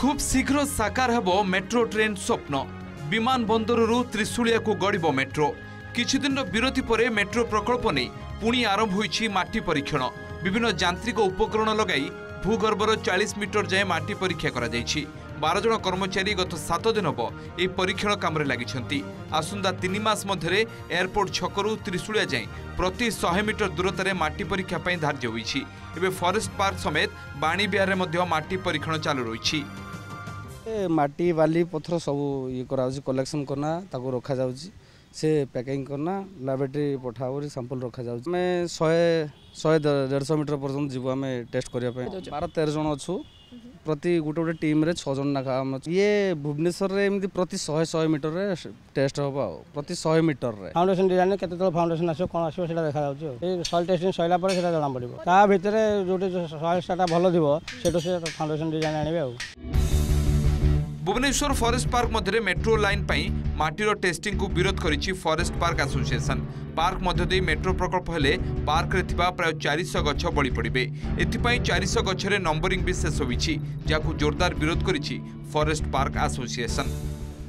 खूब शीघ्र साकार हेबो मेट्रो ट्रेन स्वप्न। विमान बंदररू त्रिशूलिया को गड़िबो मेट्रो। किछि दिन विरति परे मेट्रो प्रकल्प नहीं पुणी आरंभ होईछि माटी परीक्षण। विभिन्न यांत्रिक उपकरण लगाई भूगर्भर 40 मीटर जाए माटी परीक्षा करा जायछि। 12 जन कर्मचारी गत 7 दिन हब यह परीक्षण काम लगी। आसंदा 3 मास मध्य एयरपोर्ट छकरू त्रिशूलिया जाए प्रति 100 मीटर दूरतार माटी परीक्षा धार्य होईछि। एबे फॉरेस्ट पार्क समेत बाणी बिहार में माटी परीक्षण चालू रही। माटी बाली पथर सब ये कलेक्शन करना ताको रखा जाउछि से पैकिंग करना लैबोरेटरी पठाओ सैंपल रखा जाउछि। मैं 100-150 मीटर पर्यंत जीव आम टेस्ट करने 12-13 जन अच्छु प्रति गोटे टीम रे 6 जन नाका ये भुवनेश्वर रे एमती प्रति 100 मीटर रे टेस्ट होबा प्रति 100 मीटर रे फाउंडेशन डिजाइन केते फाउंडेशन आसो कोन आसो सेटा देखा जाउछि। ए सॉइल टेस्टिंग सइला पर सेटा जणा पड़िबो ता भितरे जोटे सॉइल स्टाटा भलो दिबो सेटो से फाउंडेशन डिजाइन आनिबे आ। भुवनेश्वर फॉरेस्ट पार्क मध्य मेट्रो लाइन पाई माटीर टेस्टिंग को विरोध करिछि फॉरेस्ट पार्क एसोसिएशन। पार्क मध्य दे मेट्रो प्रकल्प हेले पार्क रे थिबा प्राय 400 गछ बळी पड़िबे। एथिपाई 400 गछरे नंबरिंग भी शेष होईछि, जाकु जोरदार विरोध करिछि फॉरेस्ट पार्क एसोसिएशन।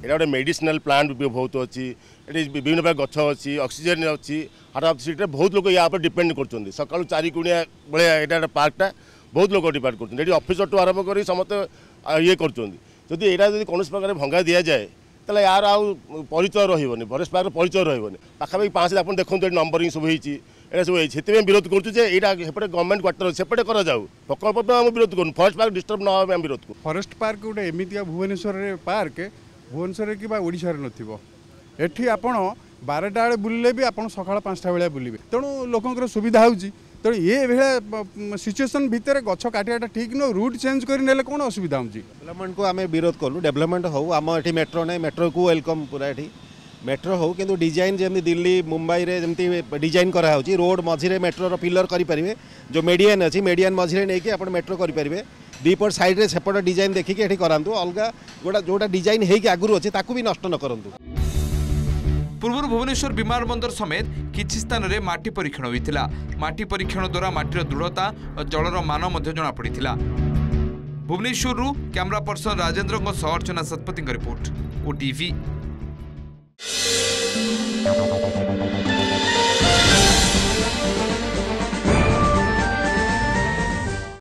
एटा गोटे मेडिसिनल प्लांट भी बहुत अच्छी, विभिन्न प्रकार गछ अच्छी, ऑक्सीजन अच्छी, हार्ट ऑफ सिटी बहुत लोग या पर डिपेंड करछन। सकाळु 4 कुणिया बळे एटा पार्कटा बहुत लोग डिपेंड करछन। एटी ऑफिसर टू आरंभ करी समस्त ये करछन। जदि एटा जदि कोनोस प्रकार भंगा दिया जाए तले यार आ परिचय रहिबोनी, फॉरेस्ट पार्क परिचय रहिबोनी। पाखापाखि 5 आपण देखंतु नंबरिंग सब होईछि, एटा सब होईछि। सेते विरोध करछु जे एटा हेपटे गवर्नमेंट क्वार्टर सेपटे करा जाऊ। प्रकल्प तो हम विरोध करू, फॉरेस्ट पार्क डिस्टर्ब न होबे हम विरोध करू। फॉरेस्ट पार्क गोटे एमितिया भुवनेश्वर रे पार्क भुवनेश्वर रे किबा ओडिसा रे नथिबो। एठी आपण 12टा बेले बुलले भी आपण सकाळ 5टा बेले बुलिबे, तेणु लोकंकर सुविधा होउछि। तेणु ये भेला सिचुएशन भितर गछ काटियाटा ठीक न, रूट चेंज कर नेले कोन असुविधा होउछि। डेवलपमेंट को आमे विरोध करू। डेवलपमेंट हो आम एठी मेट्रो नै, मेट्रो को वेलकम पूरा एठी मेट्रो हो, किंतु डिजाइन जेमि दिल्ली मुंबई रे जेमति डिजाइन करा होउछि। रोड मझी रे मेट्रो रो पिलर करि परिबे, जो मेडियन अछि मेडियन मझी रे नै कि आपण मेट्रो करि परिबे। दीपट साइड रे सेपट डिजाइन देखि के एठी करांतु। अलगा गोटा जोटा डिजाइन हेइ कि आगुरु अछि ताकू भी नष्ट न करंतु। पूर्व भुवनेश्वर विमान बंदर समेत किछि स्थान रे माटी परीक्षण होइतिला। माटी परीक्षण द्वारा माटीर दृढ़ता और जलर मान मध्य जणा पड़ितिला। भुवनेश्वर कैमरा पर्सन राजेंद्र अर्चना सतपति रिपोर्ट OTV।